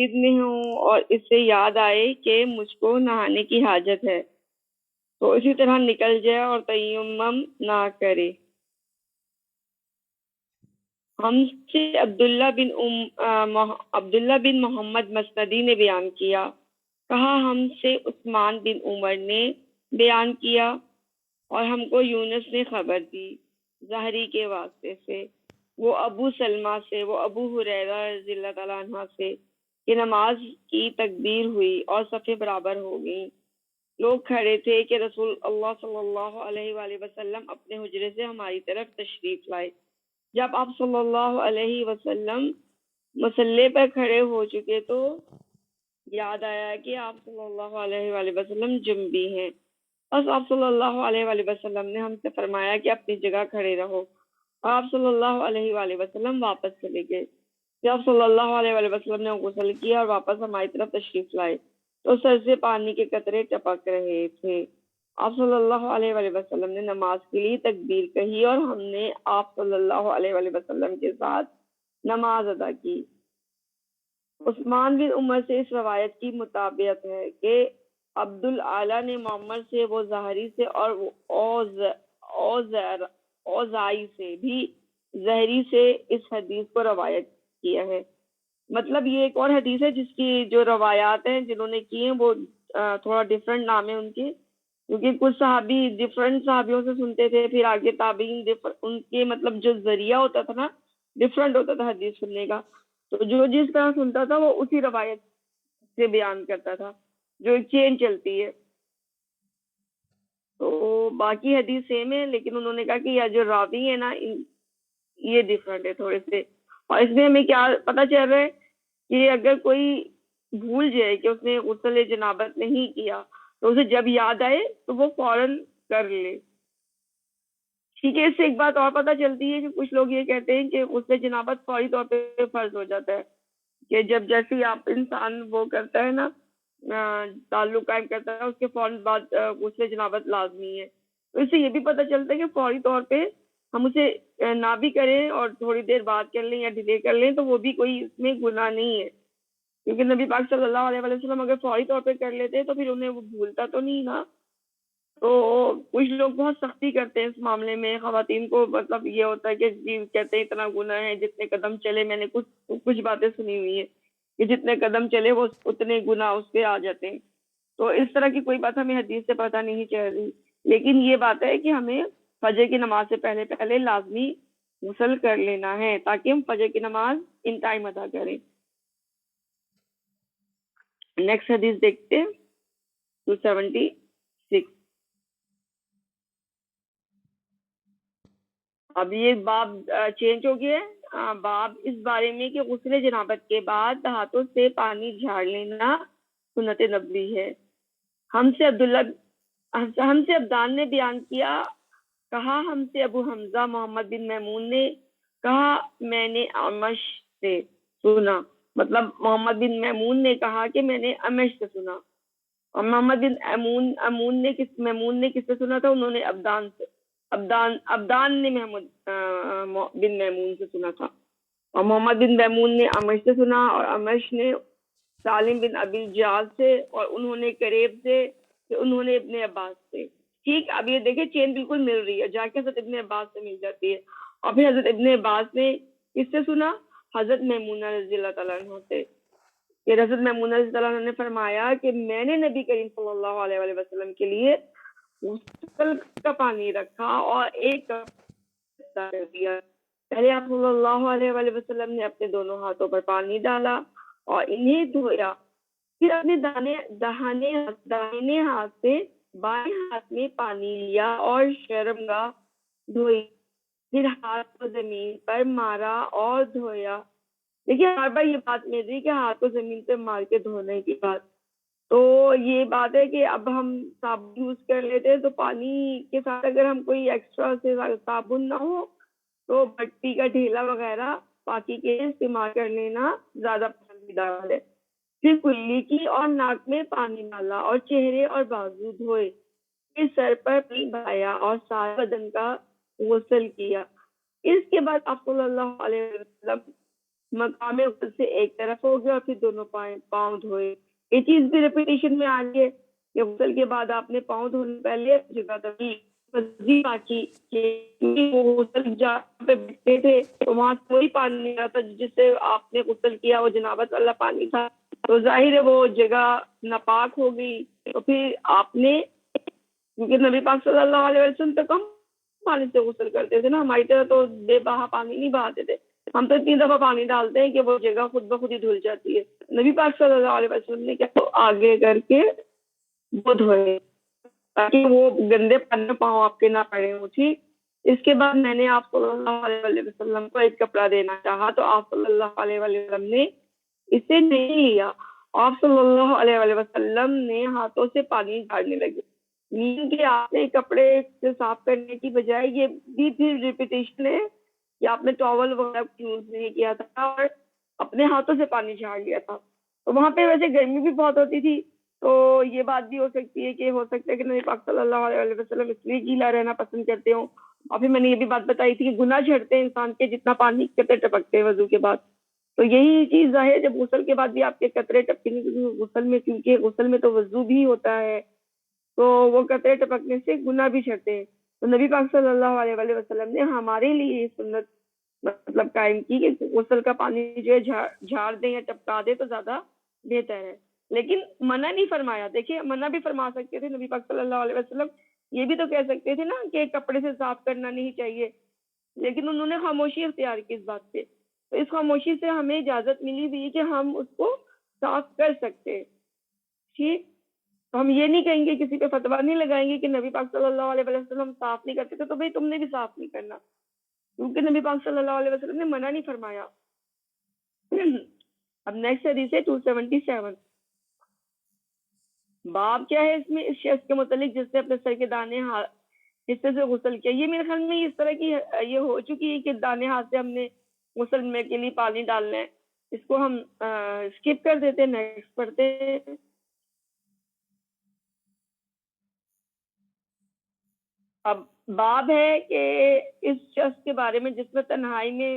مسجد میں ہوں اور اس سے یاد آئے کہ مجھ کو نہانے کی حاجت ہے تو اسی طرح نکل جائے اور تیمم نہ کرے۔ ہم سے عبداللہ بن محمد مسندی نے بیان کیا، کہا ہم سے عثمان بن عمر نے بیان کیا اور ہم کو یونس نے خبر دی زہری کے واسطے سے، وہ ابو سلمہ سے، وہ ابو ہریرہ رضی اللہ تعالیٰ عنہ سے، کہ نماز کی تکبیر ہوئی اور صفیں برابر ہو گئیں۔ لوگ کھڑے تھے کہ رسول اللہ صلی اللہ علیہ وآلہ وسلم اپنے حجرے سے ہماری طرف تشریف لائے۔ جب آپ صلی اللہ علیہ وسلم مصلی پر کھڑے ہو چکے تو یاد آیا کہ آپ صلی اللہ علیہ وآلہ وسلم جنبی ہیں۔ بس آپ صلی اللہ علیہ وآلہ وسلم نے ہم سے فرمایا کہ اپنی جگہ کھڑے رہو، اور آپ صلی اللہ علیہ وآلہ وسلم واپس چلے گئے۔ جب آپ صلی اللہ علیہ وآلہ وسلم نے غسل کیا اور واپس ہماری طرف تشریف لائے تو سر سے پانی کے قطرے ٹپک رہے تھے۔ آپ صلی اللہ علیہ وآلہ وسلم نے نماز کے لیے تکبیر کہی اور ہم نے آپ صلی اللہ علیہ وآلہ وسلم کے ساتھ نماز ادا کی۔ عثمان بن عمر سے اس روایت کی مطابقت ہے کہ عبد العالی نے معمر سے، وہ زہری سے اور اوزائی سے بھی زہری سے اس حدیث کو روایت کیا ہے۔ مطلب یہ ایک اور حدیث ہے جس کی جو روایات ہیں جنہوں نے کی ہیں وہ تھوڑا ڈیفرنٹ نام ہے ان کے، کیونکہ کچھ صحابی ڈیفرنٹ صحابیوں سے سنتے تھے، پھر آگے تابعین ان کے مطلب جو ذریعہ ہوتا تھا نا ڈیفرنٹ ہوتا تھا حدیث سننے کا، تو جو جس طرح سنتا تھا وہ اسی روایت سے بیان کرتا تھا، جو ایک چین چلتی ہے۔ تو باقی حدیث سیم ہے، لیکن انہوں نے کہا کہ یہ جو راوی ہے نا یہ ڈیفرنٹ ہے تھوڑے سے، اور اس میں ہمیں کیا پتہ چل رہا ہے کہ اگر کوئی بھول جائے کہ اس نے غسل جنابت نہیں کیا تو اسے جب یاد آئے تو وہ فوراً کر لے۔ ٹھیک ہے، اس سے ایک بات اور پتہ چلتی ہے کہ کچھ لوگ یہ کہتے ہیں کہ غسل جنابت فوری طور پہ فرض ہو جاتا ہے، کہ جب جیسے آپ انسان وہ کرتا ہے نا تعلق قائم کرتا ہے اس کے فوراً بعد غسل جنابت لازمی ہے۔ تو اس سے یہ بھی پتہ چلتا ہے کہ فوری طور پہ ہم اسے نہ بھی کریں اور تھوڑی دیر بعد کر لیں یا ڈیلے کر لیں تو وہ بھی کوئی اس میں گناہ نہیں ہے، کیونکہ نبی پاک صلی اللہ علیہ وسلم اگر فوری طور پہ کر لیتے تو پھر انہیں وہ بھولتا تو نہیں نا۔ تو کچھ لوگ بہت سختی کرتے ہیں اس معاملے میں، خواتین کو مطلب یہ ہوتا ہے کہ جی کہتے ہیں اتنا گناہ ہے جتنے قدم چلے، میں نے کچھ باتیں سنی ہوئی ہیں کہ جتنے قدم چلے وہ اتنے گناہ اس پہ آ جاتے ہیں۔ تو اس طرح کی کوئی بات ہمیں حدیث سے پتہ نہیں چل رہی، لیکن یہ بات ہے کہ ہمیں فجر کی نماز سے پہلے لازمی غسل کر لینا ہے تاکہ ہم فجر کی نماز ان ٹائم ادا کریں۔ نیکسٹ حدیث دیکھتے ہیں 276۔ اب یہ باب چینج ہو گیا ہے، باب اس بارے میں کہ غسل جنابت کے بعد ہاتھوں سے پانی جھاڑ لینا سنت نبوی ہے۔ ہم سے عبدان نے بیان کیا، کہا ہم سے ابو حمزہ محمد بن میمون نے کہا میں نے اعمش سے سنا، مطلب محمد بن میمون نے کہا کہ میں نے اعمش سے سنا، اور محمد بن میمون نے کس سے سنا تھا؟ انہوں نے عبدان نے محمد بن میمون سے سنا تھا، اور محمد بن میمون نے اعمش سے سنا، اور اعمش نے سالم بن ابی جعد سے، اور انہوں نے قریب سے، کہ انہوں نے ابن عباس سے۔ ٹھیک، اب یہ دیکھیں چین بالکل مل رہی ہے، جا کے حضرت ابن عباس سے مل جاتی ہے، اور پھر حضرت ابن عباس نے کس سے سنا؟ حضرت میمونہ رضی اللہ تعالیٰ عنہ سے، کہ حضرت میمونہ رضی اللہ عنہ نے فرمایا کہ میں نے نبی کریم صلی اللہ علیہ وآلہ وسلم کے لیے غسل کا پانی رکھا اور ایک کر دیا۔ پہلے آپ صلی اللہ علیہ وآلہ وسلم نے اپنے دونوں ہاتھوں پر پانی ڈالا اور انہیں دھویا، پھر اپنے داہنے ہاتھ سے بائیں ہاتھ میں پانی لیا اور شرمگاہ دھوئی، پھر ہاتھ کو زمین پر مارا اور دھویا۔ دیکھیے ہر بار یہ بات مل رہی کہ ہاتھ کو زمین پہ مار کے دھونے کی بات، تو یہ بات ہے کہ اب ہم صابن یوز کر لیتے ہیں تو پانی کے ساتھ اگر ہم کوئی ایکسٹرا سے صابن نہ ہو تو مٹی کا ڈھیلا وغیرہ باقی کے استعمال کر لینا زیادہ پسندیدہ ہے۔ پھر کلی کی اور ناک میں پانی ڈالا اور چہرے اور بازو دھوئے، پھر سر پر پانی بہایا اور سارے بدن کا غسل کیا۔ اس کے بعد آپ صلی اللہ علیہ وسلم مقام غسل سے ایک طرف ہو گیا اور پھر دونوں پاؤں دھوئے. یہ چیز بھی ریپیٹیشن میں آ رہی ہے کہ غسل کے بعد آپ نے پاؤں دھونے پہلے جگہ دبی وہ غسل جہاں پہ بیٹھے تھے تو وہاں کوئی پانی نہیں آتا جس سے آپ نے غسل کیا وہ جنابت والا پانی تھا تو ظاہر ہے وہ جگہ ناپاک ہو گئی. تو پھر آپ نے کیونکہ نبی پاک صلی اللہ علیہ وسلم تو کم پانی سے غسل کرتے تھے نا, ہماری طرح تو بے بہا پانی نہیں بہاتے تھے, ہم تو 3 دفعہ پانی ڈالتے ہیں کہ وہ جگہ خود بخود ہی دھل جاتی ہے. نبی پاک صلی اللہ علیہ وسلم نے کیا تو آگے کر کے وہ دھوئے تاکہ وہ گندے پانی میں پاؤں آپ کے نہ پڑے ہوں. ٹھیک, اس کے بعد میں نے آپ صلی اللہ علیہ وسلم کو ایک کپڑا دینا چاہا تو آپ صلی اللہ علیہ وسلم نے اسے نہیں لیا. آپ صلی اللہ علیہ وسلم نے ہاتھوں سے پانی جھاڑنے لگے. مین کہ آپ نے کپڑے سے صاف کرنے کی بجائے یہ بھی پھر ریپیٹیشن ہے کہ آپ نے ٹاول وغیرہ یوز نہیں کیا تھا اور اپنے ہاتھوں سے پانی جھاڑ لیا تھا. تو وہاں پہ ویسے گرمی بھی بہت ہوتی تھی تو یہ بات بھی ہو سکتی ہے کہ ہو سکتا ہے کہ نبی پاک صلی اللہ علیہ وسلم اس لیے گیلا رہنا پسند کرتے ہوں. اور پھر میں نے یہ بھی بات بتائی تھی کہ گناہ جھڑتے ہیں انسان کے جتنا پانی قطرے ٹپکتے ہیں وضو کے بعد. تو یہی چیز ہے جب غسل کے بعد بھی آپ کے قطرے ٹپکیں گے کیونکہ غسل میں تو وضو بھی ہوتا ہے تو وہ قطرے ٹپکنے سے گناہ بھی جھڑتے ہیں. تو نبی پاک صلی اللہ علیہ وسلم نے ہمارے لیے یہ سنت مطلب قائم کی کہ غسل کا پانی جو ہے جھاڑ دیں یا ٹپکا دیں تو زیادہ بہتر ہے. لیکن منع نہیں فرمایا. دیکھیں منع بھی فرما سکتے تھے نبی پاک صلی اللہ علیہ وسلم, یہ بھی تو کہہ سکتے تھے نا کہ کپڑے سے صاف کرنا نہیں چاہیے, لیکن انہوں نے خاموشی اختیار کی اس بات پہ. تو اس خاموشی سے ہمیں اجازت ملی ہوئی کہ ہم اس کو صاف کر سکتے. ٹھیک, تو ہم یہ نہیں کہیں گے, کسی پہ فتویٰ نہیں لگائیں گے کہ نبی پاک صلی اللہ علیہ وسلم صاف نہیں کرتے تھے تو بھئی تم نے بھی صاف نہیں کرنا, کیونکہ نبی پاک صلی اللہ علیہ وسلم نے منع نہیں فرمایا. اب نیکسٹ حدیث ہے 277. باب کیا ہے اس میں؟ اس شخص کے متعلق جس نے اپنے سر کے دانے حصے سے غسل کیا. یہ میرے خیال میں اس طرح کی یہ ہو چکی ہے کہ دانے ہاتھ سے ہم نے غسل میں کے لیے پانی ڈالنا ہے, اس کو ہم اسکپ کر دیتے ہیں, نیکسٹ پڑھتے ہیں. اب باب ہے کہ اس شخص کے بارے میں جس نے تنہائی میں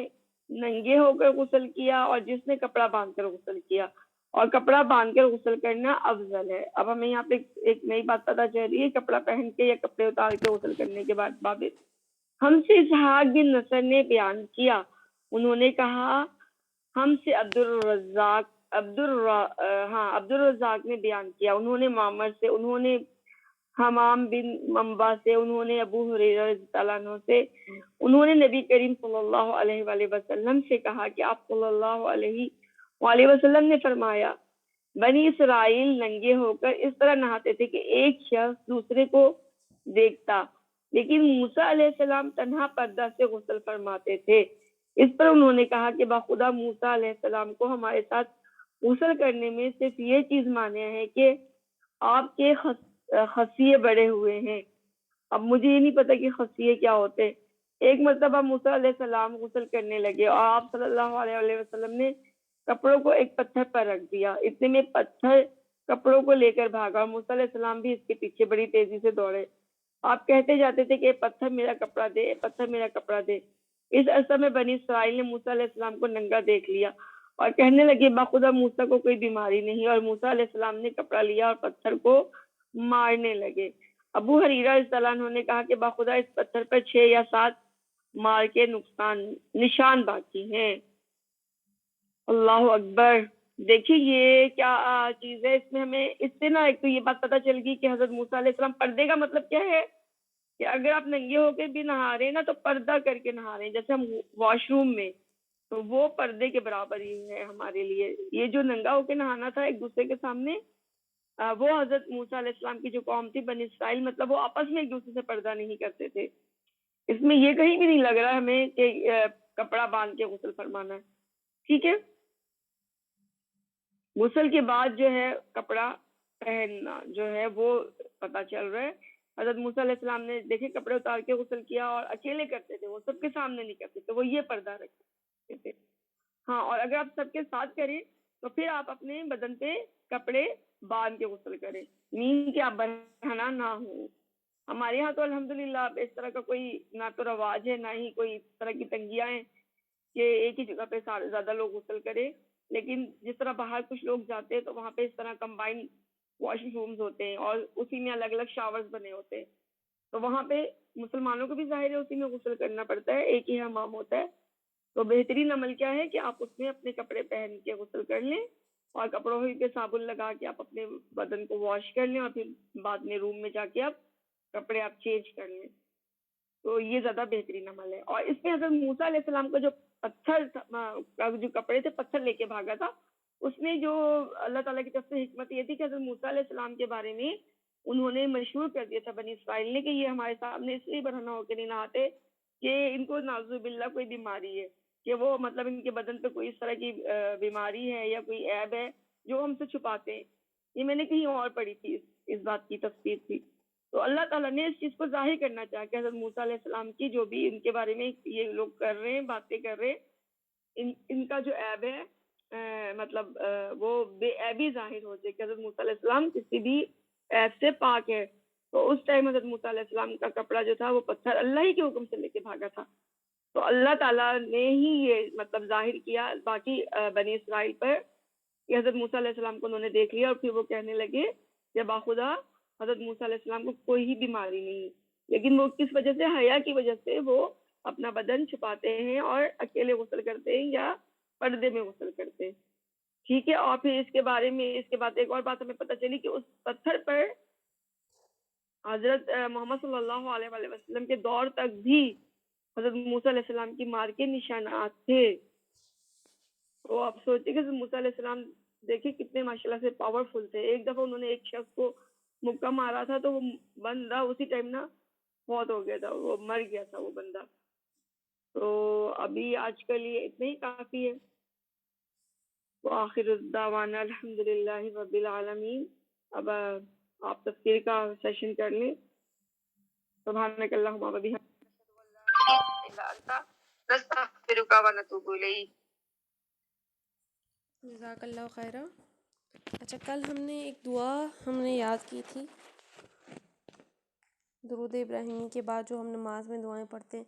ننگے ہو کر غسل کیا اور جس نے کپڑا باندھ کر غسل کیا, اور کپڑا باندھ کر غسل کرنا افضل ہے. اب ہمیں یہاں پہ ایک نئی بات پتہ چل رہی ہے, کپڑا پہن کے یا کپڑے اتار کے غسل کرنے کے بعد. باب ہم سے اسحاق بن نصر نے بیان کیا, انہوں نے کہا ہم سے عبد الرزاق نے بیان کیا, انہوں نے معمر سے, انہوں نے حمام بن منبع سے, انہوں نے ابو ہریرہ رضی اللہ عنہ سے, انہوں نے نبی کریم صلی اللہ علیہ وآلہ وسلم سے کہا کہ آپ صلی اللہ علیہ وآلہ وسلم نے فرمایا بنی اسرائیل ننگے ہو کر اس طرح نہاتے تھے کہ ایک شخص دوسرے کو دیکھتا, لیکن موسیٰ علیہ السلام تنہا پردہ سے غسل فرماتے تھے. اس پر انہوں نے کہا کہ باخدا موسیٰ علیہ السلام کو ہمارے ساتھ غسل کرنے میں صرف یہ چیز مانع ہے کہ آپ کے خصیے بڑے ہوئے ہیں. اب مجھے یہ نہیں پتا کہ خصیے کیا ہوتے. ایک مرتبہ موسیٰ علیہ السلام غسل کرنے لگے اور آپ صلی اللہ علیہ وسلم نے کپڑوں کو ایک پتھر پر رکھ دیا. اتنے میں پتھر کپڑوں کو لے کر بھاگا اور موسیٰ علیہ السلام بھی اس کے پیچھے بڑی تیزی سے دوڑے. آپ کہتے جاتے تھے کہ پتھر میرا کپڑا دے, پتھر میرا کپڑا دے. اس عرصہ میں بنی اسرائیل نے موسیٰ علیہ السلام کو ننگا دیکھ لیا اور کہنے لگے باخدا موسیٰ کو کوئی بیماری نہیں, اور موسیٰ علیہ السلام نے کپڑا لیا اور پتھر کو مارنے لگے. ابو ہریرہ رضی اللہ عنہ نے کہا کہ باخدا اس پتھر پر 6 یا 7 مار کے نشان باقی ہیں. اللہ اکبر. دیکھیے یہ کیا چیز ہے, اس میں ہمیں اس سے نا ایک تو یہ بات پتہ چل گئی کہ حضرت موسیٰ علیہ السلام, پردے کا مطلب کیا ہے کہ اگر آپ ننگے ہو کے بھی نہا رہے ہیں نا تو پردہ کر کے نہا رہے ہیں, جیسے ہم واش روم میں, تو وہ پردے کے برابر ہی ہے ہمارے لیے. یہ جو ننگا ہو کے نہانا تھا ایک دوسرے کے سامنے, وہ حضرت موسیٰ علیہ السلام کی جو قوم تھی بنی اسرائیل, مطلب وہ آپس میں ایک دوسرے سے پردہ نہیں کرتے تھے. اس میں یہ کہیں بھی نہیں لگ رہا ہمیں کہ کپڑا باندھ کے غسل فرمانا ہے. ٹھیک ہے, غسل کے بعد جو ہے کپڑا پہننا جو ہے وہ پتہ چل رہا ہے. حضرت موسیٰ علیہ السلام نے دیکھے کپڑے اتار کے غسل کیا اور اکیلے کرتے تھے, وہ سب کے سامنے نہیں کرتے تھے, وہ یہ پردہ رکھتے تھے. ہاں, اور اگر آپ سب کے ساتھ کریں تو پھر آپ اپنے بدن پہ کپڑے باندھ کے غسل کریں, نیند کہ آپ برہنہ نہ ہوں. ہمارے یہاں تو الحمدللہ اس طرح کا کوئی نہ تو رواج ہے نہ ہی کوئی اس طرح کی تنگیاں ہیں کہ ایک ہی جگہ پہ زیادہ لوگ غسل کریں. لیکن جس طرح باہر کچھ لوگ جاتے ہیں تو وہاں پہ اس طرح کمبائن واشنگ رومز ہوتے ہیں اور اسی میں الگ الگ شاورز بنے ہوتے ہیں. تو وہاں پہ مسلمانوں کو بھی ظاہر ہے اسی میں غسل کرنا پڑتا ہے, ایک ہی حمام ہوتا ہے. تو بہترین عمل کیا ہے کہ آپ اس میں اپنے کپڑے پہن کے غسل کر لیں اور کپڑوں پہ صابن لگا کے آپ اپنے بدن کو واش کر لیں اور پھر بعد میں روم میں جا کے آپ کپڑے آپ چینج کر لیں. تو یہ زیادہ بہترین عمل ہے. اور اس میں حضرت موسیٰ علیہ السلام کا جو پتھر جو کپڑے تھے پتھر لے کے بھاگا تھا, اس میں جو اللہ تعالیٰ کی طرف سے حکمت یہ تھی کہ حضرت موسیٰ علیہ السلام کے بارے میں انہوں نے مشہور کر دیا تھا بنی اسرائیل نے کہ یہ ہمارے سامنے اس لیے برہنہ ہو کے نہیں نہاتے کہ ان کو نعوذ باللہ کوئی بیماری ہے, کہ وہ مطلب ان کے بدن پہ کوئی اس طرح کی بیماری ہے یا کوئی عیب ہے جو ہم سے چھپاتے ہیں. یہ میں نے کہیں اور پڑھی تھی, اس بات کی تفسیر تھی. تو اللہ تعالیٰ نے اس چیز کو ظاہر کرنا چاہا کہ حضرت موسیٰ علیہ السلام کی جو بھی ان کے بارے میں یہ لوگ کر رہے ہیں باتیں کر رہے ہیں, ان کا جو عیب ہے مطلب وہ بے عیبی ظاہر ہو جائے کہ حضرت موسیٰ علیہ السلام کسی بھی عیب سے پاک ہے. تو اس ٹائم حضرت موسیٰ علیہ السلام کا کپڑا جو تھا وہ پتھر اللہ ہی کے حکم سے لے کے بھاگا تھا. تو اللہ تعالیٰ نے ہی یہ مطلب ظاہر کیا باقی بنی اسرائیل پر کہ حضرت موسیٰ علیہ السلام کو انہوں نے دیکھ لیا اور پھر وہ کہنے لگے کہ باخدا حضرت موسیٰ علیہ السلام کو کوئی ہی بیماری نہیں, لیکن وہ کس وجہ سے, حیا کی وجہ سے وہ اپنا بدن چھپاتے ہیں اور اکیلے غسل کرتے ہیں یا پردے میں غسل کرتے ہیں. ٹھیک ہے. اور پھر اس کے بارے میں اس کے بعد ایک اور بات ہمیں پتہ چلی کہ اس پتھر پر حضرت محمد صلی اللہ علیہ وآلہ وسلم کے دور تک بھی حضرت موسیٰ علیہ السلام کی مار کے نشانات تھے. تو آپ سوچیں کہ حضرت موسیٰ علیہ السلام دیکھیں کتنے ماشاءاللہ سے پاورفل تھے. ایک دفعہ انہوں نے ایک شخص کو مکہ مارا تھا تو وہ بندہ اسی ٹائم نا بہت ہو گیا تھا, وہ مر گیا تھا وہ بندہ. تو ابھی آج کل یہ اتنا ہی کافی ہے. وآخر الدعوانا الحمدللہ رب العالمین. اب آپ تفسیر کا سیشن کر لیں. سبحانک اللہم و بحمدک نشہد ان لا الہ الا انت نستغفرک و نتوب الیک. جزاک اللہ خیرہ. اچھا, کل ہم نے ایک دعا ہم نے یاد کی تھی درود ابراہیمی کے بعد جو ہم نماز میں دعائیں پڑھتے ہیں,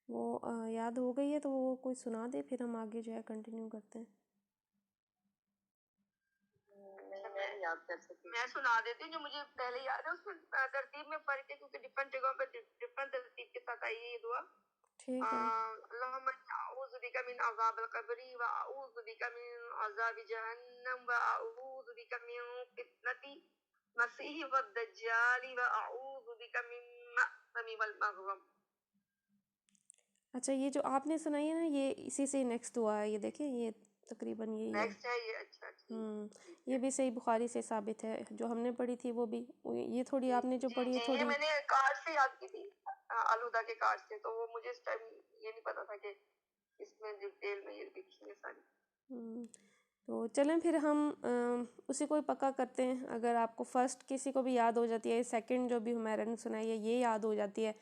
وہ یاد ہو گئی ہے تو وہ کوئی سنا دے, پھر ہم آگے جو ہے کنٹینیو کرتے ہیں. میں سنا دیتی ہوں جو مجھے پہلے یاد ہے. اس میں ترتیب میں فرق ہے کیونکہ ڈفرنٹ جگہوں پہ ڈفرنٹ ترتیب کے ساتھ آئی ہے یہ دعا. ٹھیک ہے. اللہم اعوذ بک من عذاب القبر و اعوذ بک من عذاب جہنم و اعوذ بک من فتنۃ مسیح الدجال و اعوذ بک من مأثم والمغرم. اچھا, یہ جو آپ نے سنائی ہے نا یہ اسی سے نیکسٹ دعا ہے. یہ دیکھیں یہ تقریباً یہی ہے. نیکسٹ ہے یہ. اچھا یہ بھی صحیح بخاری سے ثابت ہے. جو ہم نے پڑھی تھی وہ بھی, یہ تھوڑی آپ نے جو پڑھی ہے یہ تھوڑی میں نے کارڈ سے یاد کی تھی, الہدا کے کارڈ سے. تو وہ مجھے اس ٹائم یہ نہیں پتا تھا کہ اس میں ڈیٹیل میں یہ لکھی ہے ساری. تو چلیں پھر ہم اسی کو ہی پکا کرتے ہیں. اگر آپ کو فرسٹ کسی کو بھی یاد ہو جاتی ہے, سیکنڈ جو بھی ہمارا نے سنائی ہے یہ یاد ہو جاتی ہے,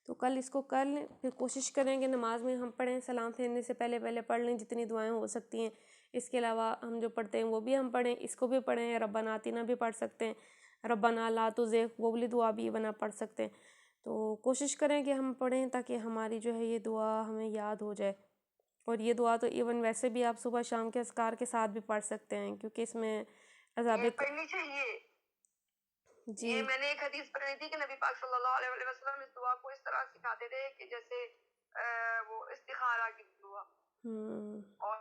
تو کل اس کو کر لیں. پھر کوشش کریں کہ نماز میں ہم پڑھیں, سلام پھیرنے سے پہلے پڑھ لیں جتنی دعائیں ہو سکتی ہیں. اس کے علاوہ ہم جو پڑھتے ہیں وہ بھی ہم پڑھیں, اس کو بھی پڑھیں. ربنا آتنا بھی پڑھ سکتے ہیں, ربنا لا تزغ وہ والی دعا بھی بنا پڑھ سکتے ہیں. تو کوشش کریں کہ ہم پڑھیں تاکہ ہماری جو ہے یہ دعا ہمیں یاد ہو جائے. اور یہ دعا تو ایون ویسے بھی آپ صبح شام کے اذکار کے ساتھ بھی پڑھ سکتے ہیں, کیونکہ اس میں عذاب یہ پڑھنی چاہیے. جی یہ میں نے ایک حدیث پڑھی تھی کہ نبی پاک صلی اللہ علیہ وسلم اس دعا کو اس طرح سکھاتے تھے کہ جیسے وہ استخارہ کی دعا, اور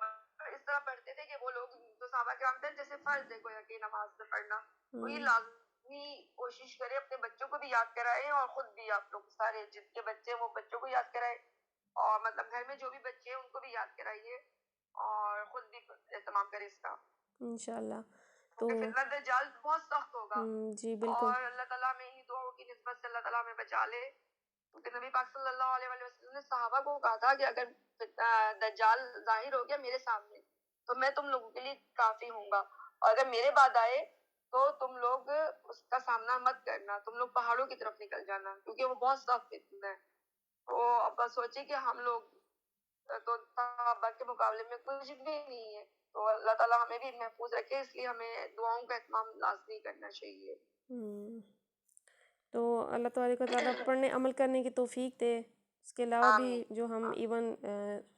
اس طرح پڑھتے تھے کہ وہ لوگ جو صحابہ کرام تھے جیسے فرض ہے کوئی کہ نماز میں پڑھنا, تو یہ لازمی کوشش کرے اپنے بچوں کو بھی یاد کرائے اور خود بھی آپ لوگ سارے جن کے بچے ہیں وہ بچوں کو یاد کرائے, اور مطلب گھر میں جو بھی بچے ہیں ان کو بھی یاد کرائیے اور خود بھی اہتمام کرے اس کا انشاءاللہ. تو فتنہ دجال بہت سخت ہوگا. جی بالکل. اور اللہ تعالیٰ میں ہی دعاؤں کی نسبت سے اللہ تعالیٰ میں بچا لے, کیونکہ نبی پاک صلی اللہ علیہ وسلم نے صحابہ کو کہا تھا کہ اگر دجال ظاہر ہو گیا میرے سامنے تو میں تم لوگوں کے لیے کافی ہوں گا, اور اگر میرے بعد آئے تو تم لوگ اس کا سامنا مت کرنا, تم لوگ پہاڑوں کی طرف نکل جانا, کیونکہ وہ بہت سخت فتنہ ہے. تو اب سوچیں کہ ہم لوگ تو صحابہ کے مقابلے میں کچھ بھی نہیں ہے, تو اللہ تعالیٰ ہمیں بھی محفوظ رکھے, اس لیے ہمیں دعاؤں کا اہتمام لازمی کرنا چاہیے. تو اللہ تبارک و تعالیٰ پڑھنے عمل کرنے کی توفیق دے. اس کے علاوہ بھی آمین جو ہم ایون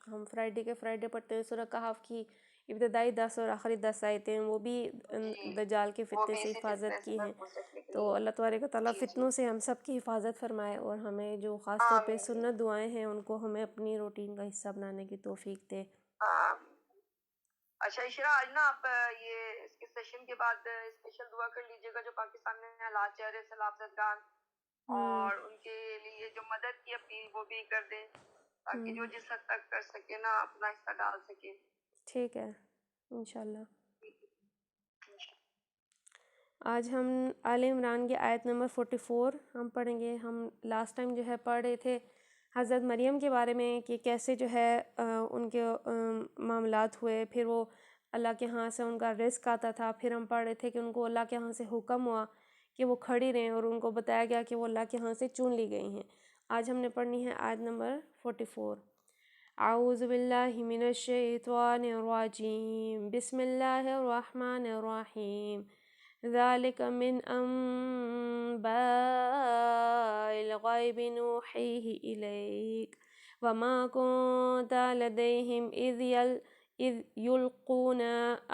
ہم فرائیڈے کے فرائیڈے پڑھتے ہیں سورہ کہف کی ابتدائی 10 اور آخری 10 آیتیں ہیں، وہ بھی جی دجال کے وہ فتنے بھی سے اسی حفاظت فتنے سے کی ہیں۔ محفوظ رکھنے کے تو لیے اللہ تبارک و تعالیٰ جی جی فتنوں سے ہم سب کی حفاظت فرمائے، اور ہمیں جو خاص طور پہ آمین سنت دعائیں ہیں ان کو ہمیں اپنی روٹین کا حصہ بنانے کی توفیق دے۔ آمین۔ اچھا عشرہ، آج نا آپ یہ اس کے سیشن کے بعد اسپیشل دعا کر لیجیے گا جو پاکستان میں حالات چہرے سیلاب زدگان، ہوں اور ان کے لیے جو مدد کی اپیل وہ بھی کر دیں، تاکہ جو ہوں جس حد تک کر سکے نا اپنا حصہ ڈال سکے۔ ٹھیک ہے انشاءاللہ۔ آج ہم آل عمران کی آیت نمبر 44 ہم پڑھیں گے۔ ہم لاسٹ ٹائم جو ہے پڑھ رہے تھے حضرت مریم کے بارے میں کہ کیسے جو ہے ان کے معاملات ہوئے، پھر وہ اللہ کے ہاں سے ان کا رزق آتا تھا، پھر ہم پڑھ رہے تھے کہ ان کو اللہ کے ہاں سے حکم ہوا کہ وہ کھڑی رہیں، اور ان کو بتایا گیا کہ وہ اللہ کے ہاں سے چن لی گئی ہیں۔ آج ہم نے پڑھنی ہے آیت نمبر 44۔ اعوذ باللہ من الشیطان الرجیم، بسم اللہ الرحمن الرحیم، ذالک من انباء الغیب نوحیہ الیک وما کنت لدیہم اذ یلقون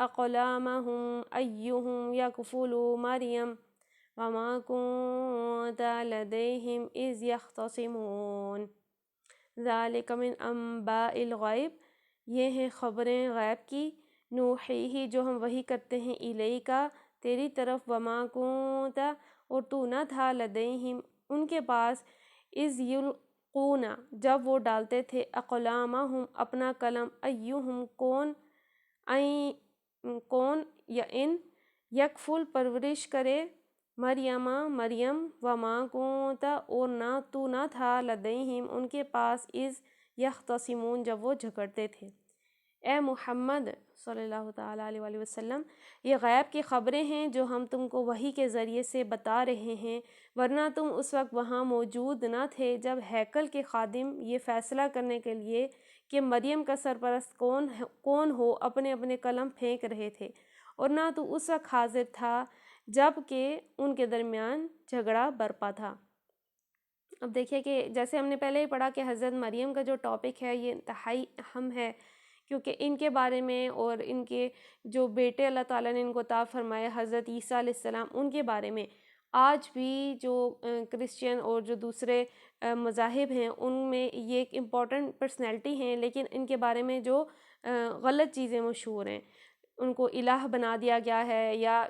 اقلامہم ایہم یکفل مریم وما کنت لدیہم اذ یختصمون۔ ذالک من انباء الغیب، یہ ہیں خبریں غیب کی، نوحیہ جو ہم وحی کرتے ہیں، الیکا تیری طرف، وما کنت اور تو نہ تھا، لدیہم ان کے پاس، اذ یلقون جب وہ ڈالتے تھے، اقلامہم اپنا قلم، ایہم کون یا ان، یکفل پرورش کرے، مریم وما کنت اور تو نہ تھا، لدیہم ان کے پاس، اذ یختصمون جب وہ جھگڑتے تھے۔ اے محمد صلی اللہ تعالیٰ علیہ وآلہ وسلم، یہ غیب کی خبریں ہیں جو ہم تم کو وحی کے ذریعے سے بتا رہے ہیں، ورنہ تم اس وقت وہاں موجود نہ تھے جب ہیکل کے خادم یہ فیصلہ کرنے کے لیے کہ مریم کا سرپرست کون ہو اپنے اپنے قلم پھینک رہے تھے، اور نہ تو اس وقت حاضر تھا جب کہ ان کے درمیان جھگڑا برپا تھا۔ اب دیکھیے کہ جیسے ہم نے پہلے ہی پڑھا کہ حضرت مریم کا جو ٹاپک ہے یہ انتہائی اہم ہے، کیونکہ ان کے بارے میں اور ان کے جو بیٹے اللہ تعالیٰ نے ان کو عطا فرمائے حضرت عیسیٰ علیہ السلام، ان کے بارے میں آج بھی جو کرسچین اور جو دوسرے مذاہب ہیں ان میں یہ ایک امپورٹنٹ پرسنالٹی ہیں، لیکن ان کے بارے میں جو غلط چیزیں مشہور ہیں، ان کو الہ بنا دیا گیا ہے، یا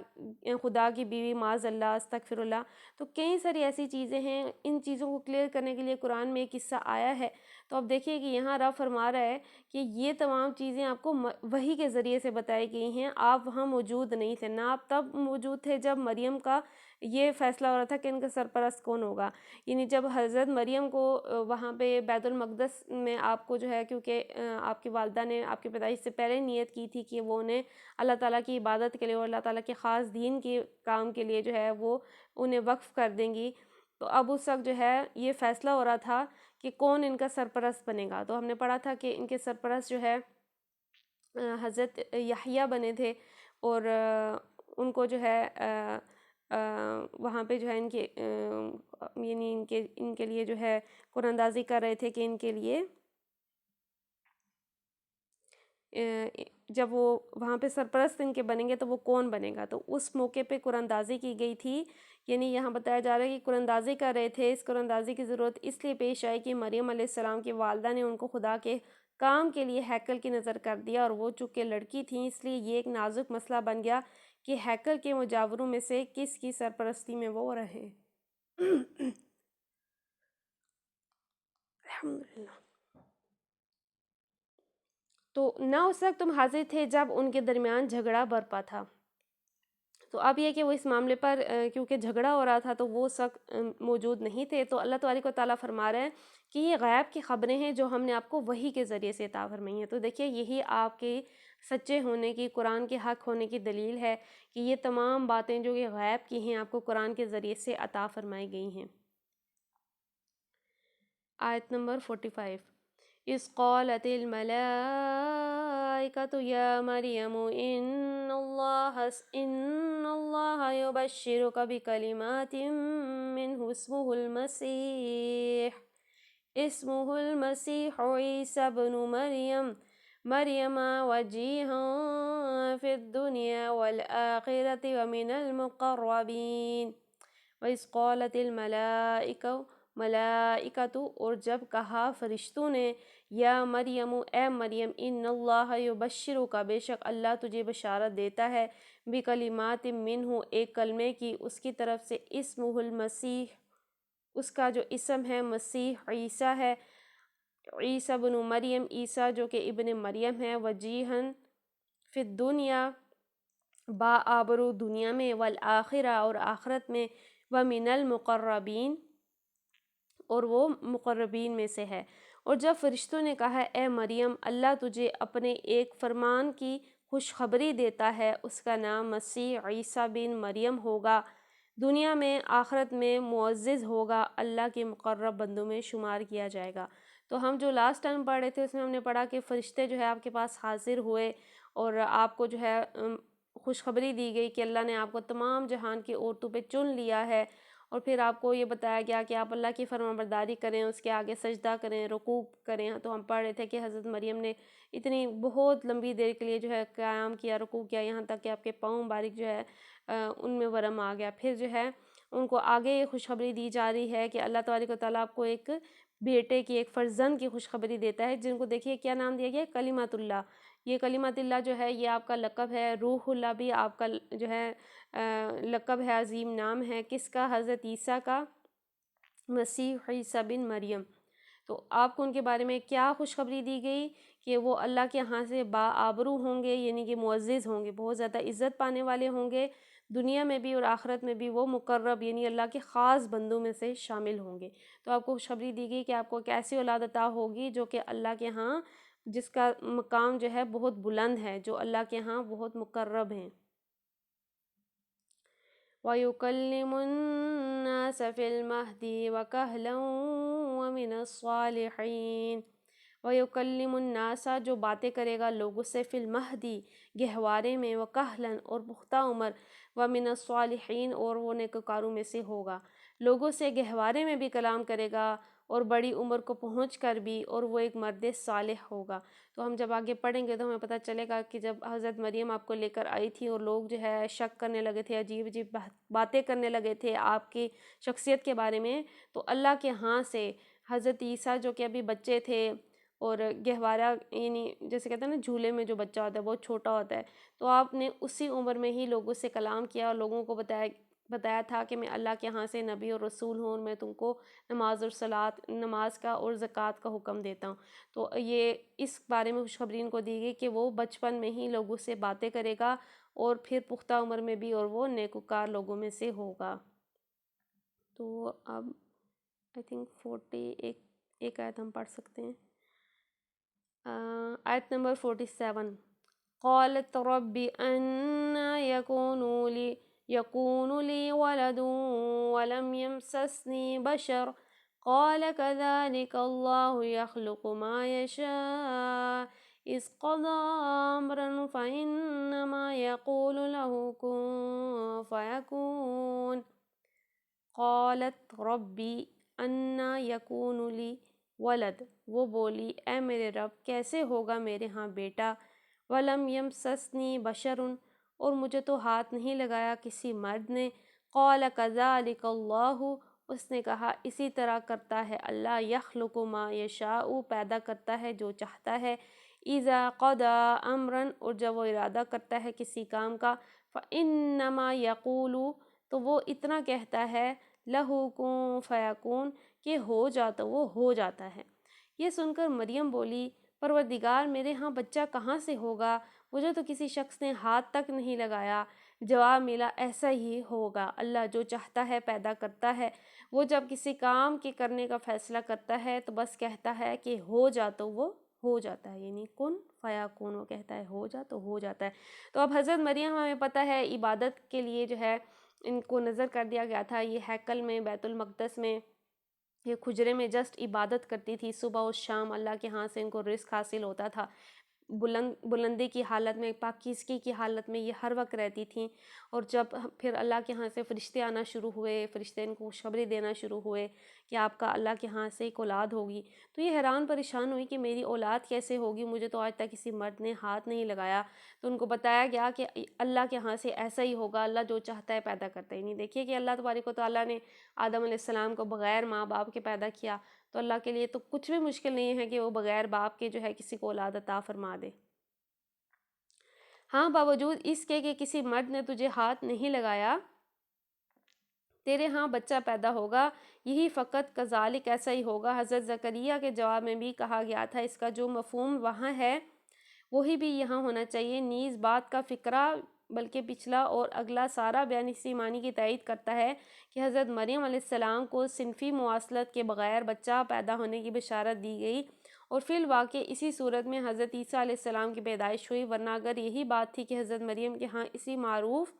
خدا کی بیوی، معاذ اللہ، استغفر اللہ۔ تو کئی ساری ایسی چیزیں ہیں، ان چیزوں کو کلیئر کرنے کے لیے قرآن میں ایک قصہ آیا ہے۔ تو اب دیکھیے کہ یہاں رب فرما رہا ہے کہ یہ تمام چیزیں آپ کو وحی کے ذریعے سے بتائی گئی ہیں، آپ وہاں موجود نہیں تھے، نہ آپ تب موجود تھے جب مریم کا یہ فیصلہ ہو رہا تھا کہ ان کا سرپرست کون ہوگا، یعنی جب حضرت مریم کو وہاں پہ بیت المقدس میں آپ کو جو ہے، کیونکہ آپ کی والدہ نے آپ کی پیدائش سے پہلے نیت کی تھی کہ وہ انہیں اللہ تعالیٰ کی عبادت کے لیے اور اللہ تعالیٰ کے خاص دین کے کام کے لیے جو ہے وہ انہیں وقف کر دیں گی، تو اب اس وقت جو ہے یہ فیصلہ ہو رہا تھا کہ کون ان کا سرپرست بنے گا۔ تو ہم نے پڑھا تھا کہ ان کے سرپرست جو ہے حضرت یحییٰ بنے تھے، اور ان کو جو ہے وہاں پہ جو ہے ان کے یعنی ان کے لیے جو ہے قرآن اندازی کر رہے تھے کہ ان کے لیے جب وہ وہاں پہ سرپرست ان کے بنیں گے تو وہ کون بنے گا، تو اس موقع پہ قرآن اندازی کی گئی تھی، یعنی یہاں بتایا جا رہا ہے کہ قرآن اندازی کر رہے تھے۔ اس قرآن اندازی کی ضرورت اس لیے پیش آئی کہ مریم علیہ السلام کی والدہ نے ان کو خدا کے کام کے لیے ہیکل کی نظر کر دیا، اور وہ چونکہ لڑکی تھیں اس لیے یہ ایک نازک مسئلہ بن گیا کہ ہیکل کے مجاوروں میں سے کس کی سرپرستی میں وہ رہے۔ الحمدللہ۔ تو نہ اس وقت تم حاضر تھے جب ان کے درمیان جھگڑا برپا تھا۔ تو اب یہ کہ وہ اس معاملے پر کیونکہ جھگڑا ہو رہا تھا تو وہ اس وقت موجود نہیں تھے، تو اللہ تبارک و تعالیٰ فرما رہے ہیں کہ یہ غیب کی خبریں ہیں جو ہم نے آپ کو وحی کے ذریعے سے عطا فرمائی ہیں۔ تو دیکھیے یہی آپ کے سچے ہونے کی، قرآن کے حق ہونے کی دلیل ہے کہ یہ تمام باتیں جو کہ غیب کی ہیں آپ کو قرآن کے ذریعے سے عطا فرمائی گئی ہیں۔ آیت نمبر 45۔ اذ قالت الملائکۃ یا مریم ان اللہ یبشرک بکلمات منہ اسمہ المسیح اسمہ المسیح عیسی بن مریم وجیہا فی الدنیا والآخرۃ ومن المقربین وَإِذْ قَالَتِ ملائکۃ اور جب کہا فرشتوں نے یا مریم اے مریم ان اللہ یبشرک بے شک اللہ تجھے بشارت دیتا ہے بکلمات منہ ایک کلمے کی اس کی طرف سے اسمہ المسیح اس کا جو اسم ہے مسیح عیسیٰ ہے عیسیٰ بن مریم عیسیٰ جو کہ ابن مریم ہے وجیہن فی الدنیا با آبرو دنیا میں والآخرہ اور آخرت میں ومن المقربین اور وہ مقربین میں سے ہے۔ اور جب فرشتوں نے کہا اے مریم اللہ تجھے اپنے ایک فرمان کی خوشخبری دیتا ہے اس کا نام مسیح عیسیٰ بن مریم ہوگا، دنیا میں آخرت میں معزز ہوگا، اللہ کے مقرب بندوں میں شمار کیا جائے گا۔ تو ہم جو لاسٹ ٹائم پڑھ رہے تھے اس میں ہم نے پڑھا کہ فرشتے جو ہے آپ کے پاس حاضر ہوئے اور آپ کو جو ہے خوشخبری دی گئی کہ اللہ نے آپ کو تمام جہان کی عورتوں پہ چن لیا ہے، اور پھر آپ کو یہ بتایا گیا کہ آپ اللہ کی فرمانبرداری کریں، اس کے آگے سجدہ کریں، رکوع کریں۔ تو ہم پڑھ رہے تھے کہ حضرت مریم نے اتنی بہت لمبی دیر کے لیے جو ہے قیام کیا، رکوع کیا، یہاں تک کہ آپ کے پاؤں مبارک جو ہے ان میں ورم آ گیا۔ پھر جو ہے ان کو آگے یہ خوشخبری دی جا رہی ہے کہ اللہ تبارک و تعالیٰ آپ کو ایک بیٹے کی، ایک فرزند کی خوشخبری دیتا ہے، جن کو دیکھیے کیا نام دیا گیا، کلمۃ اللہ۔ یہ کلمۃ اللہ جو ہے یہ آپ کا لقب ہے، روح اللہ بھی آپ کا جو ہے لقب ہے، عظیم نام ہے، کس کا؟ حضرت عیسیٰ کا، مسیح عیسیٰ بن مریم۔ تو آپ کو ان کے بارے میں کیا خوشخبری دی گئی کہ وہ اللہ کے ہاں سے با آبرو ہوں گے، یعنی کہ معزز ہوں گے، بہت زیادہ عزت پانے والے ہوں گے، دنیا میں بھی اور آخرت میں بھی وہ مقرب یعنی اللہ کے خاص بندوں میں سے شامل ہوں گے۔ تو آپ کو خوشخبری دی گئی کہ آپ کو ایک ایسی اولاد عطا ہوگی جو کہ اللہ کے ہاں جس کا مقام جو ہے بہت بلند ہے، جو اللہ کے ہاں بہت مقرب ہیں۔ وَيُكَلِّمُ النَّاسَ فِي الْمَهْدِ وَكَهْلًا وَمِنَ الصَّالِحِينَ وَيُكَلِّمُ النَّاسَ جو باتیں کرے گا لوگوں سے فی المہدی گہوارے میں، وَكَهْلًا اور پختہ عمر، وَمِنَ الصَّالِحِينَ اور وہ نیکوکاروں میں سے ہوگا، لوگوں سے گہوارے میں بھی کلام کرے گا اور بڑی عمر کو پہنچ کر بھی، اور وہ ایک مرد صالح ہوگا۔ تو ہم جب آگے پڑھیں گے تو ہمیں پتہ چلے گا کہ جب حضرت مریم آپ کو لے کر آئی تھی اور لوگ جو ہے شک کرنے لگے تھے، عجیب عجیب باتیں کرنے لگے تھے آپ کی شخصیت کے بارے میں، تو اللہ کے ہاں سے حضرت عیسیٰ جو کہ ابھی بچے تھے، اور گہوارہ یعنی جیسے کہتے ہیں نا جھولے میں جو بچہ ہوتا ہے بہت چھوٹا ہوتا ہے، تو آپ نے اسی عمر میں ہی لوگوں سے کلام کیا اور لوگوں کو بتایا تھا کہ میں اللہ کے ہاں سے نبی اور رسول ہوں، اور میں تم کو نماز اور صلاۃ، نماز کا اور زکوٰۃ کا حکم دیتا ہوں۔ تو یہ اس بارے میں خوشخبری ان کو دی گئی کہ وہ بچپن میں ہی لوگوں سے باتیں کرے گا اور پھر پختہ عمر میں بھی، اور وہ نیکوکار لوگوں میں سے ہوگا۔ تو اب آئی تھنک 40 ایک آیت ہم پڑھ سکتے ہیں، آیت نمبر 47۔ قالت رب أنى يكون لي ولد ولم يمسسني بشر قال كذلك الله يخلق ما يشاء إذ قضى أمرا فإنما يقول له كن فيكون قالت ربی انا یکون لی ولد، وہ بولی اے میرے رب کیسے ہوگا میرے ہاں بیٹا، ولم یمسسنی بشر اور مجھے تو ہاتھ نہیں لگایا کسی مرد نے، قال کذالک اللہ اس نے کہا اسی طرح کرتا ہے اللہ، یخلق ما یشاء پیدا کرتا ہے جو چاہتا ہے، اذا قضى امرا اور جب وہ ارادہ کرتا ہے کسی کام کا، فانما یقول تو وہ اتنا کہتا ہے، لہو کن فیکون کہ ہو جاتا وہ ہو جاتا ہے۔ یہ سن کر مریم بولی پروردگار میرے ہاں بچہ کہاں سے ہوگا، مجھے تو کسی شخص نے ہاتھ تک نہیں لگایا۔ جواب ملا ایسا ہی ہوگا، اللہ جو چاہتا ہے پیدا کرتا ہے، وہ جب کسی کام کے کرنے کا فیصلہ کرتا ہے تو بس کہتا ہے کہ ہو جا تو وہ ہو جاتا ہے، یعنی کن فیکون، وہ کہتا ہے ہو جا تو ہو جاتا ہے۔ تو اب حضرت مریم ہمیں پتہ ہے عبادت کے لیے جو ہے ان کو نظر کر دیا گیا تھا، یہ ہیکل میں بیت المقدس میں یہ کھجرے میں جسٹ عبادت کرتی تھی، صبح و شام اللہ کے ہاں سے ان کو رزق حاصل ہوتا تھا، بلندی کی حالت میں، پاکیزگی کی حالت میں یہ ہر وقت رہتی تھیں، اور جب پھر اللہ کے ہاں سے فرشتے آنا شروع ہوئے، فرشتے ان کو خوشخبری دینا شروع ہوئے کہ آپ کا اللہ کے ہاں سے ایک اولاد ہوگی، تو یہ حیران پریشان ہوئی کہ میری اولاد کیسے ہوگی، مجھے تو آج تک کسی مرد نے ہاتھ نہیں لگایا۔ تو ان کو بتایا گیا کہ اللہ کے ہاں سے ایسا ہی ہوگا، اللہ جو چاہتا ہے پیدا کرتا ہی نہیں۔ دیکھیے کہ اللہ تبارک و تعالیٰ نے آدم علیہ السلام کو بغیر ماں باپ کے پیدا کیا، تو اللہ کے لیے تو کچھ بھی مشکل نہیں ہے کہ وہ بغیر باپ کے جو ہے کسی کو اولاد عطا فرما دے۔ ہاں، باوجود اس کے کہ کسی مرد نے تجھے ہاتھ نہیں لگایا، تیرے ہاں بچہ پیدا ہوگا، یہی فقط کذالک ایسا ہی ہوگا۔ حضرت زکریا کے جواب میں بھی کہا گیا تھا اس کا جو مفہوم وہاں ہے وہی بھی یہاں ہونا چاہیے، نیز بات کا فقرہ بلکہ پچھلا اور اگلا سارا بیان اسی معنی کی تائید کرتا ہے کہ حضرت مریم علیہ السلام کو صنفی مواصلت کے بغیر بچہ پیدا ہونے کی بشارت دی گئی، اور فی الواقع اسی صورت میں حضرت عیسیٰ علیہ السلام کی پیدائش ہوئی، ورنہ اگر یہی بات تھی کہ حضرت مریم کے ہاں اسی معروف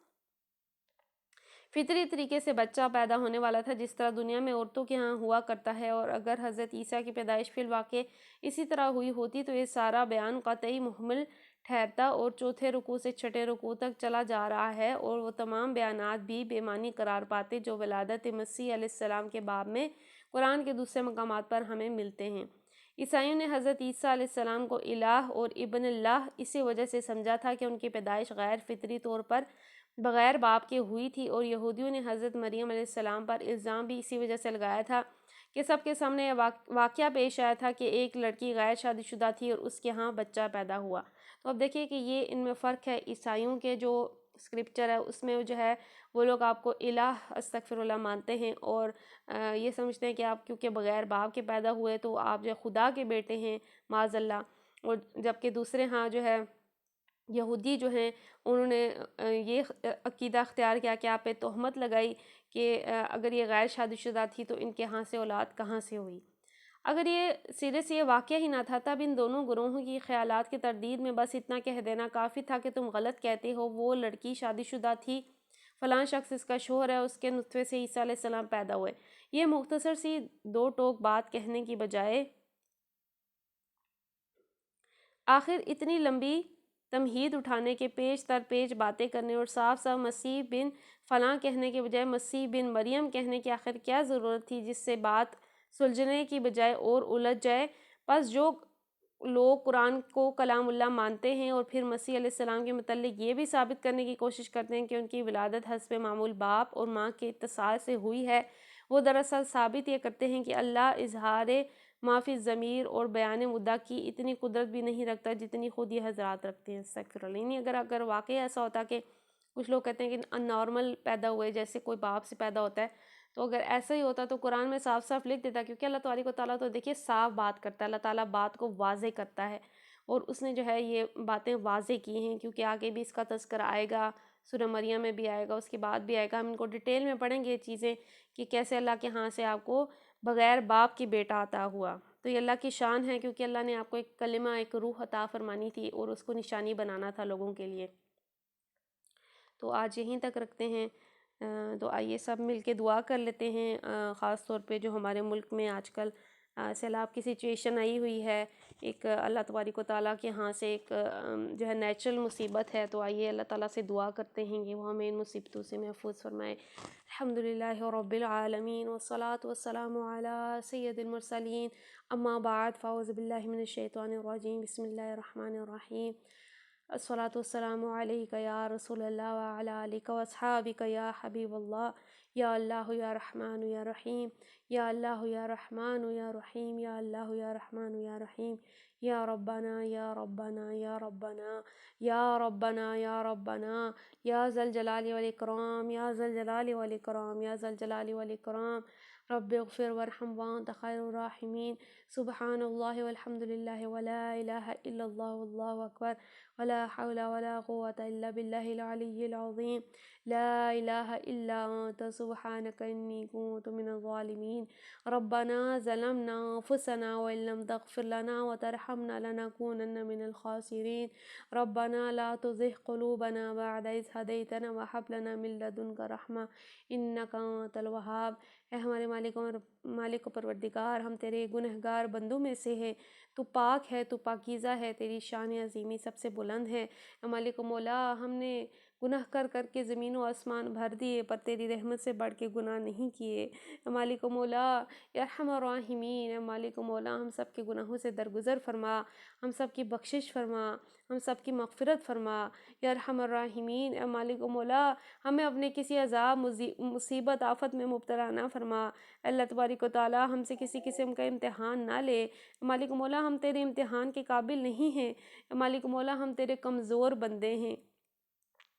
فطری طریقے سے بچہ پیدا ہونے والا تھا جس طرح دنیا میں عورتوں کے ہاں ہوا کرتا ہے، اور اگر حضرت عیسیٰ کی پیدائش فی الواقع اسی طرح ہوئی ہوتی تو یہ سارا بیان قطعی محمل ٹھہرتا، اور چوتھے رکوع سے چھٹے رکوع تک چلا جا رہا ہے، اور وہ تمام بیانات بھی بے معنی قرار پاتے جو ولادت مسیح علیہ السلام کے باب میں قرآن کے دوسرے مقامات پر ہمیں ملتے ہیں۔ عیسائیوں نے حضرت عیسیٰ علیہ السلام کو الہ اور ابن اللہ اسی وجہ سے سمجھا تھا کہ ان کی پیدائش غیر فطری طور پر بغیر باپ کے ہوئی تھی، اور یہودیوں نے حضرت مریم علیہ السلام پر الزام بھی اسی وجہ سے لگایا تھا کہ سب کے سامنے یہ واقعہ پیش آیا تھا کہ ایک لڑکی غیر شادی شدہ تھی اور اس کے ہاں بچہ پیدا ہوا۔ تو اب دیکھیے کہ یہ ان میں فرق ہے، عیسائیوں کے جو اسکرپچر ہے اس میں جو ہے وہ لوگ آپ کو الہ استغفر اللہ مانتے ہیں، اور یہ سمجھتے ہیں کہ آپ کیونکہ بغیر باپ کے پیدا ہوئے تو آپ جو خدا کے بیٹے ہیں معاذ اللہ، اور جبکہ دوسرے ہاں جو ہے یہودی جو ہیں انہوں نے یہ عقیدہ اختیار کیا کہ آپ پہ تہمت لگائی کہ اگر یہ غیر شادی شدہ تھی تو ان کے ہاں سے اولاد کہاں سے ہوئی۔ اگر یہ سرے سے یہ واقعہ ہی نہ تھا تب ان دونوں گروہوں کی خیالات کی تردید میں بس اتنا کہہ دینا کافی تھا کہ تم غلط کہتے ہو، وہ لڑکی شادی شدہ تھی، فلاں شخص اس کا شوہر ہے، اس کے نطفے سے عیسیٰ علیہ السلام پیدا ہوئے۔ یہ مختصر سی دو ٹوک بات کہنے کی بجائے آخر اتنی لمبی تمہید اٹھانے کے پیش تر پیش باتیں کرنے اور صاف صاف مسیح بن فلاں کہنے کے بجائے مسیح بن مریم کہنے کی آخر کیا ضرورت تھی جس سے بات سلجھنے کی بجائے اور الجھ جائے؟ پس جو لوگ قرآن کو کلام اللہ مانتے ہیں اور پھر مسیح علیہ السلام کے متعلق یہ بھی ثابت کرنے کی کوشش کرتے ہیں کہ ان کی ولادت حسب معمول باپ اور ماں کے اتصال سے ہوئی ہے، وہ دراصل ثابت یہ کرتے ہیں کہ اللہ اظہار ما فی الضمیر اور بیان مدعا کی اتنی قدرت بھی نہیں رکھتا جتنی خود یہ حضرات رکھتے ہیں۔ استغفر اللہ۔ یعنی اگر واقعی ایسا ہوتا کہ کچھ لوگ کہتے ہیں کہ ان نارمل پیدا ہوئے جیسے کوئی باپ سے پیدا ہوتا ہے، تو اگر ایسا ہی ہوتا تو قرآن میں صاف صاف لکھ دیتا، کیونکہ اللہ تبارک و تعالیٰ تو دیکھیے صاف بات کرتا ہے، اللہ تعالیٰ بات کو واضح کرتا ہے، اور اس نے جو ہے یہ باتیں واضح کی ہیں، کیونکہ آگے بھی اس کا تذکرہ آئے گا، سورہ مریم میں بھی آئے گا، اس کے بعد بھی آئے گا، ہم ان کو ڈیٹیل میں پڑھیں گے یہ چیزیں کہ کیسے اللہ کے ہاں سے آپ کو بغیر باپ کی بیٹا عطا ہوا۔ تو یہ اللہ کی شان ہے، کیونکہ اللہ نے آپ کو ایک کلمہ، ایک روح عطا فرمانی تھی اور اس کو نشانی بنانا تھا لوگوں کے لیے۔ تو آج یہیں تک رکھتے ہیں، تو آئیے سب مل کے دعا کر لیتے ہیں، خاص طور پہ جو ہمارے ملک میں آج کل سیلاب کی سچویشن آئی ہوئی ہے، ایک اللہ تبارک و تعالیٰ کے ہاں سے ایک جو ہے نیچرل مصیبت ہے، تو آئیے اللہ تعالیٰ سے دعا کرتے ہیں کہ وہ ہمیں ان مصیبتوں سے محفوظ فرمائے۔ الحمدللہ رب العالمین والصلاة والسلام علی سید المرسلین، اما بعد فاعوذ باللہ من الشیطان الرجیم، بسم اللہ الرحمن الرحیم۔ الصلاة والسلام علیکہ یا رسول اللہ وعلی آلکہ واصحابکہ یا حبیب اللہ، یا اللہ یا رحمن یا رحیم، یا اللہ یا رحمن یا رحیم، یا اللہ یا رحمن یا رحیم، یا ربنا یا ربنا یا ربنا یا ربنا یا ربنا، یا ذا الجلال والاکرام، یا ذا الجلال والاکرام، یا ذا الجلال والاکرام، رب اغفر وارحم وانت خیر الراحمین۔ سبحان اللہ والحمد للہ ولا الہ الا اللہ واللہ اکبر ولا حول ولا قوة إلا بالله العلي العظيم لا إله إلا أنت سبحانك إني كنت من الظالمين ربنا ظلمنا أنفسنا وإن لم تغفر لنا وترحمنا لنكونن من الخاسرين ربنا لا تزغ قلوبنا بعد إذ هديتنا وهب لنا من لدنك رحمة إنك أنت الوهاب۔ اے ہمارے مالک و پروردگار، ہم تیرے گنہگار بندوں میں سے ہیں، تو پاک ہے، تو پاکیزہ ہے، تیری شان عظیمی سب سے بلند ہے۔ اے مالک و مولا، ہم نے گناہ کر کر کے زمین و آسمان بھر دیے، پر تیری رحمت سے بڑھ کے گناہ نہیں کیے۔ اے مالک و مولا، یا ارحم الراحمین، اے مالک و مولا، ہم سب کے گناہوں سے درگزر فرما، ہم سب کی بخشش فرما، ہم سب کی مغفرت فرما۔ یا ارحم الراحمین، اے مالک و مولا، ہمیں اپنے کسی عذاب، مصیبت، آفت میں مبتلا نہ فرما۔ اللہ تبارک و تعالی ہم سے کسی قسم کا امتحان نہ لے۔ مالک و مولا، ہم تیرے امتحان کے قابل نہیں ہیں۔ مالک و مولا، ہم تیرے کمزور بندے ہیں۔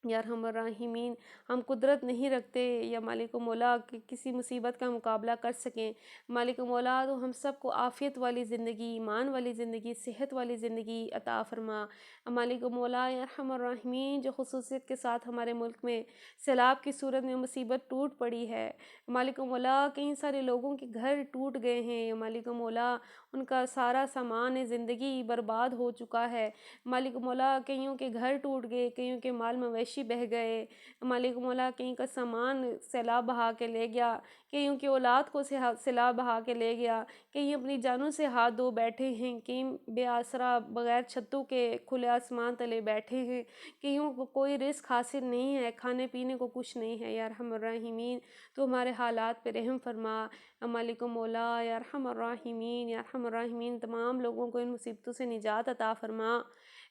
یا ارحم الراحمین، ہم قدرت نہیں رکھتے یا مالک و مولا کہ کسی مصیبت کا مقابلہ کر سکیں۔ مالک و مولا، تو ہم سب کو عافیت والی زندگی، ایمان والی زندگی، صحت والی زندگی عطا فرما۔ مالک و مولا، یا ارحم الراحمین، جو خصوصیت کے ساتھ ہمارے ملک میں سیلاب کی صورت میں مصیبت ٹوٹ پڑی ہے، مالک و مولا، کئی سارے لوگوں کے گھر ٹوٹ گئے ہیں، مالک و مولا، ان کا سارا سامان زندگی برباد ہو چکا ہے۔ مالک و مولا، کئیوں کے گھر ٹوٹ گئے، کئیوں کے مال مویشی بہہ گئے، مالک مولا، کہیں کا سامان سیلاب بہا کے لے گیا، کئیوں کی اولاد کو سیلاب بہا کے لے گیا، کہیں اپنی جانوں سے ہاتھ دھو بیٹھے ہیں، کہیں بے آسرا بغیر چھتوں کے کھلے آسمان تلے بیٹھے ہیں، کئیوں کو کوئی رزق حاصل نہیں ہے، کھانے پینے کو کچھ نہیں ہے۔ یا ارحم الراحمین، تو ہمارے حالات پہ رحم فرما۔ مالک و مولا، یا ارحم الراحمین، یا ارحم الراحمین، تمام لوگوں کو ان مصیبتوں سے نجات عطا فرما۔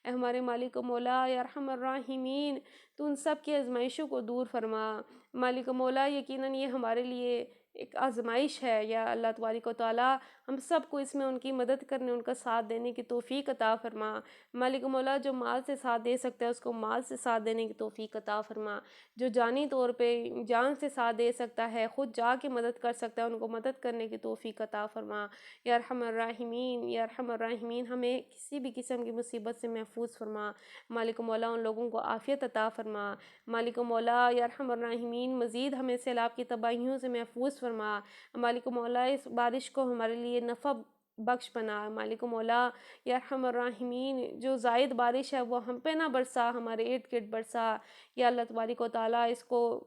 اے ہمارے مالک و مولا، یا ارحم الراحمین، تو ان سب کی آزمائشوں کو دور فرما۔ مالک و مولا، یقیناً یہ ہمارے لیے ایک آزمائش ہے، یا اللہ تبارک و تعالیٰ ہم سب کو اس میں ان کی مدد کرنے، ان کا ساتھ دینے کی توفیق عطا فرما۔ مالک و مولا، جو مال سے ساتھ دے سکتا ہے اس کو مال سے ساتھ دینے کی توفیق عطا فرما۔ جو جانی طور پہ جان سے ساتھ دے سکتا ہے، خود جا کے مدد کر سکتا ہے، ان کو مدد کرنے کی توفیق عطا فرما۔ یا ارحم الراحمین، یا ارحم الراحمین، ہمیں کسی بھی قسم کی مصیبت سے محفوظ فرما۔ مالک و مولا، ان لوگوں کو عافیت عطا فرما۔ مالک و مولا، یا ارحم الراحمین، مزید ہمیں سیلاب کی تباہیوں سے محفوظ فرما۔ مالک و مولا، اس بارش کو ہمارے لیے نفع بخش بنا۔ مالک و مولا، یا ارحم الراحمین، جو زائد بارش ہے وہ ہم پہ نہ برسا، ہمارے ارد گرد برسا۔ یا اللہ تبارک و تعالیٰ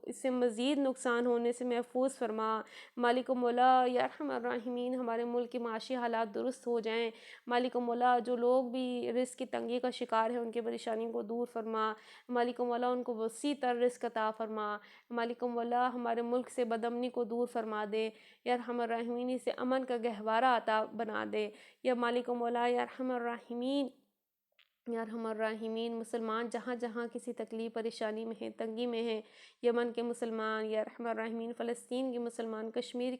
اس سے مزید نقصان ہونے سے محفوظ فرما۔ مالک و مولا، یا ارحم الراحمین، ہمارے ملک کے معاشی حالات درست ہو جائیں۔ مالک و مولا، جو لوگ بھی رزق کی تنگی کا شکار ہیں ان کی پریشانیوں کو دور فرما۔ مالک و مولا، ان کو وسیع تر رزق عطا فرما۔ مالک و مولا، ہمارے ملک سے بدامنی کو دور فرما دے۔ یا ارحم الراحمین، سے امن کا گہوارہ عطا بنا دے۔ یا مالک و مولا، یا ارحم الراحمین، یا ارحم الراحمین، مسلمان جہاں جہاں کسی تکلیف پریشانی میں ہیں، تنگی میں ہیں، یمن کے مسلمان، یا ارحم الراحمین، فلسطین کے مسلمان، کشمیر،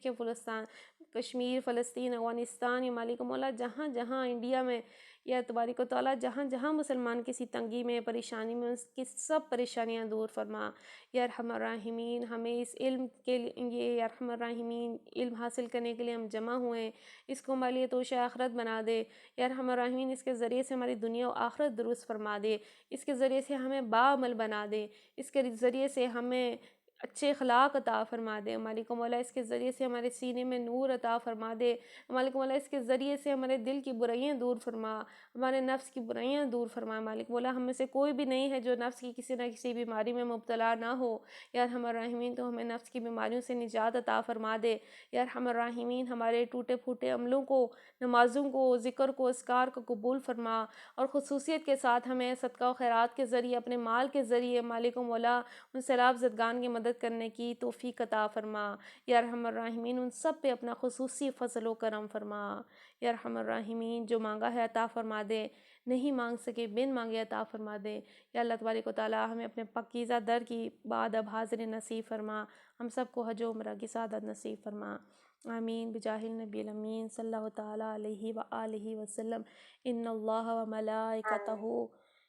فلسطین، افغانستان، یا مالک و مولا، جہاں جہاں انڈیا میں، یا تبارک و تعالیٰ جہاں جہاں مسلمان کسی تنگی میں، پریشانی میں، اس کی سب پریشانیاں دور فرما۔ یا ارحم الراحمین، ہمیں اس علم کے لیے، یا ارحم الراحمین، علم حاصل کرنے کے لیے ہم جمع ہوئے ہیں، اس کو ہمارے لیے توشہ آخرت بنا دے۔ یا ارحم الراحمین، اس کے ذریعے سے ہماری دنیا و آخرت درست فرما دے، اس کے ذریعے سے ہمیں باعمل بنا دے، اس کے ذریعے سے ہمیں اچھے اخلاق عطا فرما دے۔ مالک و مولا، اس کے ذریعے سے ہمارے سینے میں نور عطا فرما دے۔ مالک و مولا، اس کے ذریعے سے ہمارے دل کی برائیاں دور فرما، ہمارے نفس کی برائیاں دور فرما۔ مالک مولا، ہم میں سے کوئی بھی نہیں ہے جو نفس کی کسی نہ کسی بیماری میں مبتلا نہ ہو۔ یا ارحم الراحمین، تو ہمیں نفس کی بیماریوں سے نجات عطا فرما دے۔ یا ارحم الراحمین، ہمارے ٹوٹے پھوٹے عملوں کو، نمازوں کو، ذکر کو، اذکار کو قبول فرما، اور خصوصیت کے ساتھ ہمیں صدقہ و خیرات کے ذریعے، اپنے مال کے ذریعے، مالک و مولا، ان سیلاب زدگان کی مدد کرنے کی توفیق عطا فرما۔ یا ارحم الراحمین، ان سب پہ اپنا خصوصی فضل و کرم فرما۔ یا ارحم الراحمین، جو مانگا ہے عطا فرما دے، نہیں مانگ سکے بن مانگے عطا فرما دے۔ یا اللہ تبارک و تعالیٰ ہمیں اپنے پاکیزہ در کی بادب حاضر نصیب فرما، ہم سب کو حج و عمرہ کی سعادت نصیب فرما۔ آمین بجاہ النبی الامین صلی اللہ تعالیٰ علیہ وآلہ وسلم۔ ان اللہ وملائکتہ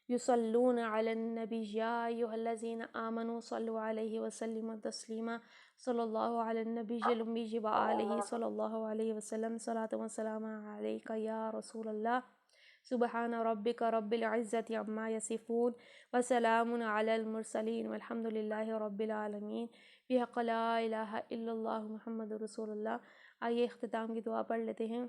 یصلون علی النبی یا ایھا الذین آمنوا صلوا علیہ وسلموا تسلیما۔ صلی اللہ علی النبی الامی وآلہ صلی اللہ علیہ وسلم۔ صلاۃ و سلام علیک یا رسول اللہ، سبحان ربک رب العزت عما یصفون وسلام علی المرسلین والحمد للہ رب العالمین بحق لا الہ الا اللہ محمد رسول اللہ۔ آئیے اختتام کی دعا پڑھ لیتے ہیں۔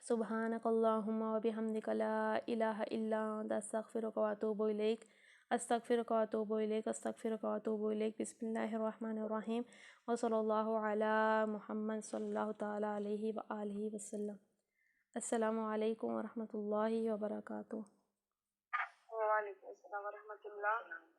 سبحانک اللہم وبحمدک لا الہ الا انت استغفرک واتوب الیک استغفرک واتوب الیک استغفرک واتوب الیک۔ بسم اللہ الرحمن الرحیم وصلی اللہ علی محمد صلی اللہ تعالی علیہ وآلہ وسلم۔ السلام علیکم ورحمۃ اللہ وبرکاتہ۔ وعلیکم السلام ورحمۃ اللہ۔